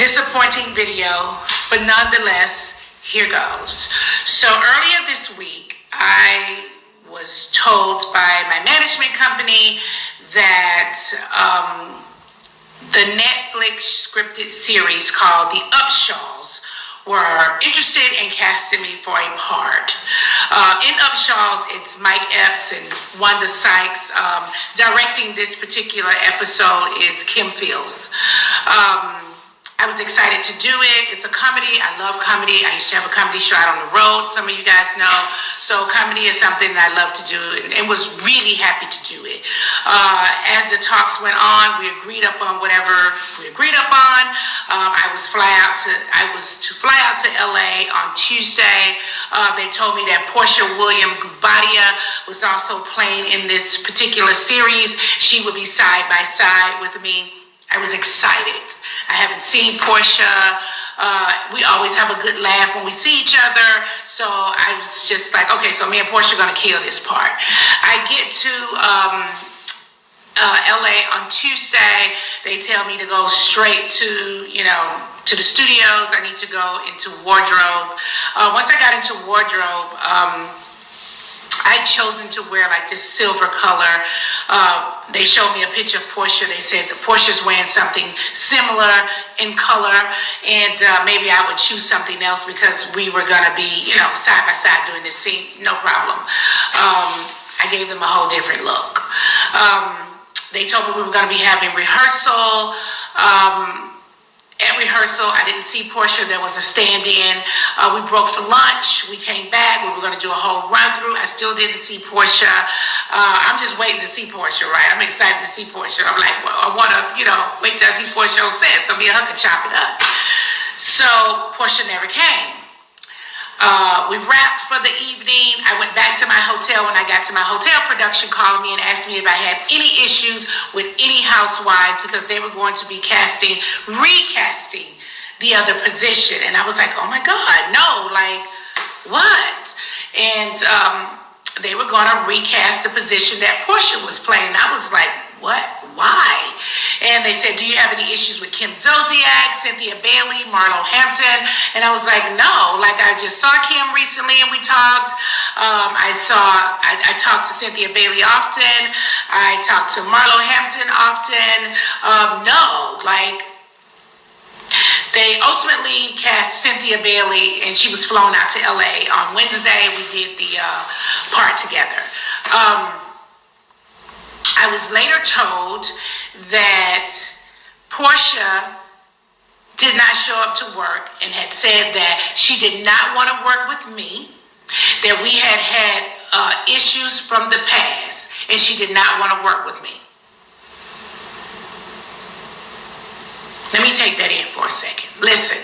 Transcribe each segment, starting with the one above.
Disappointing video, but nonetheless, here goes. So earlier this week, I was told by my management company that the Netflix scripted series called The Upshaws were interested in casting me for a part. In Upshaws, it's Mike Epps and Wanda Sykes. Directing this particular episode is Kim Fields. I was excited to do it. It's a comedy. I love comedy. I used to have a comedy show out on the road, some of you guys know. So comedy is something that I love to do and was really happy to do it. As the talks went on, we agreed upon whatever we agreed upon. I was to fly out to LA on Tuesday. They told me that Porsha William Gubadia was also playing in this particular series. She would be side by side with me. I was excited. I haven't seen Porsha. We always have a good laugh when we see each other. So I was just like, okay, so me and Porsha are going to kill this part. I get to LA on Tuesday. They tell me to go straight to the studios. I need to go into wardrobe. Once I got into wardrobe, I'd chosen to wear like this silver color. They showed me a picture of Porsha. They said that Porsha's wearing something similar in color, and maybe I would choose something else because we were gonna be, side by side doing this scene. No problem. I gave them a whole different look. They told me we were gonna be having rehearsal. At rehearsal, I didn't see Porsha. There was a stand-in. We broke for lunch. We came back. We were going to do a whole run-through. I still didn't see Porsha. I'm just waiting to see Porsha, right? I'm excited to see Porsha. I'm like, well, I want to, wait till I see Porsha on set. So me and her can chop it up. So Porsha never came. We wrapped for the evening. I went back to my hotel. When I got to my hotel, production called me and asked me if I had any issues with any housewives because they were going to be recasting the other position. And I was like, oh my God, no, like what? And they were going to recast the position that Porsha was playing. I was like, what? Why? And they said, do you have any issues with Kim Zolciak, Cynthia Bailey, Marlo Hampton? And I was like, no. Like, I just saw Kim recently and we talked. I talked to Cynthia Bailey often. I talked to Marlo Hampton often. No, like, they ultimately cast Cynthia Bailey and she was flown out to LA on Wednesday. We did the part together. I was later told that Porsha did not show up to work and had said that she did not want to work with me, that we had issues from the past, and she did not want to work with me. Let me take that in for a second. Listen,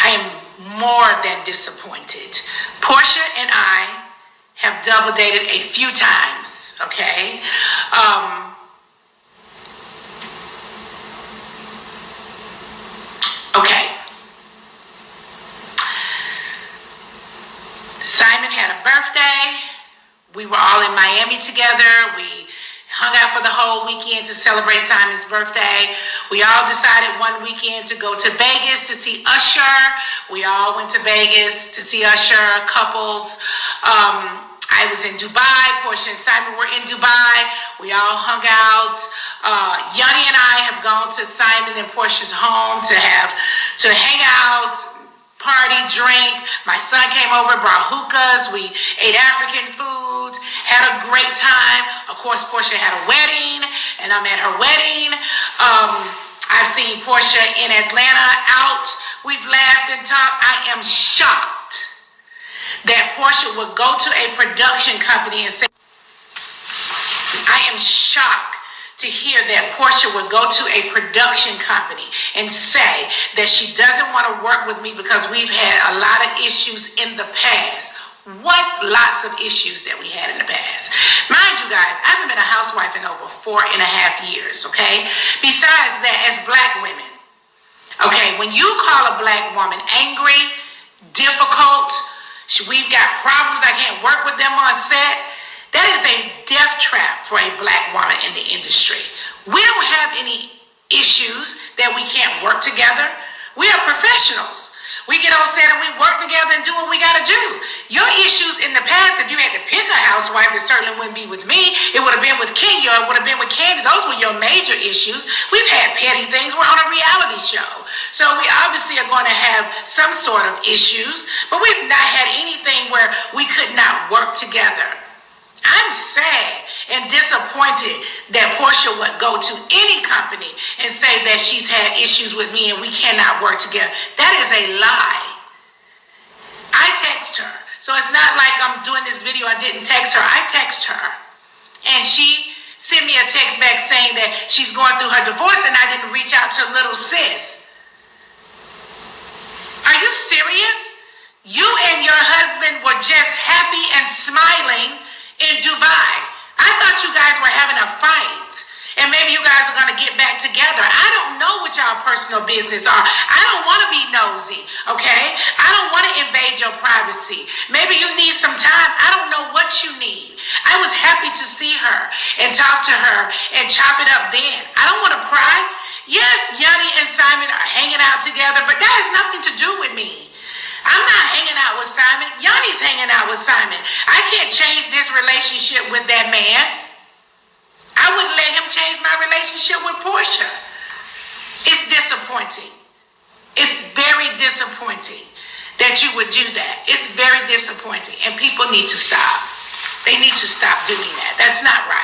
I am more than disappointed. Porsha and I have double dated a few times, okay? Okay. Simon had a birthday. We were all in Miami together. We hung out for the whole weekend to celebrate Simon's birthday. We all decided one weekend to go to Vegas to see Usher. We all went to Vegas to see Usher, couples. I was in Dubai. Porsha and Simon were in Dubai. We all hung out. Yanni and I have gone to Simon and Porsha's home to hang out, party, drink. My son came over, brought hookahs. We ate African food, had a great time. Of course, Porsha had a wedding, and I'm at her wedding. I've seen Porsha in Atlanta out. We've laughed and talked. I am shocked that Porsha would go to a production company and say, I am shocked to hear that Porsha would go to a production company and say that she doesn't want to work with me because we've had a lot of issues in the past. What lots of issues that we had in the past. Mind you guys, I haven't been a housewife in over 4.5 years, okay? Besides that, as black women, okay, when you call a black woman angry, difficult, we've got problems, I can't work with them on set, that is a death trap for a black woman in the industry. We don't have any issues issues that we can't work together. We are professionals. We get on set and we work together and do what we got to do. Your issues in the past, if you had to pick a housewife, it certainly wouldn't be with me. It would have been with Kenya. It would have been with Candy. Those were your major issues. We've had petty things. We're on a reality show. So we obviously are going to have some sort of issues, but we've not had anything where we could not work together. I'm sad and disappointed that Porsha would go to any company and say that she's had issues with me and we cannot work together. That is a lie. I text her. So it's not like I'm doing this video, I didn't text her. I text her. And she sent me a text back saying that she's going through her divorce and I didn't reach out to Lil Sis. Are you serious? You and your husband were just happy and smiling in Dubai. I thought you guys were having a fight and maybe you guys are going to get back together. I don't know what y'all personal business are. I don't want to be nosy, okay? I don't want to invade your privacy. Maybe you need some time. I don't know what you need. I was happy to see her and talk to her and chop it up then. I don't want to pry. Yes, Yanni and Simon are hanging out together, but that has nothing to do with me. I'm not hanging out with Simon. Yanni's hanging out with Simon. I can't change this relationship with that man. I wouldn't let him change my relationship with Porsha. It's disappointing. It's very disappointing that you would do that. It's very disappointing. And people need to stop. They need to stop doing that. That's not right.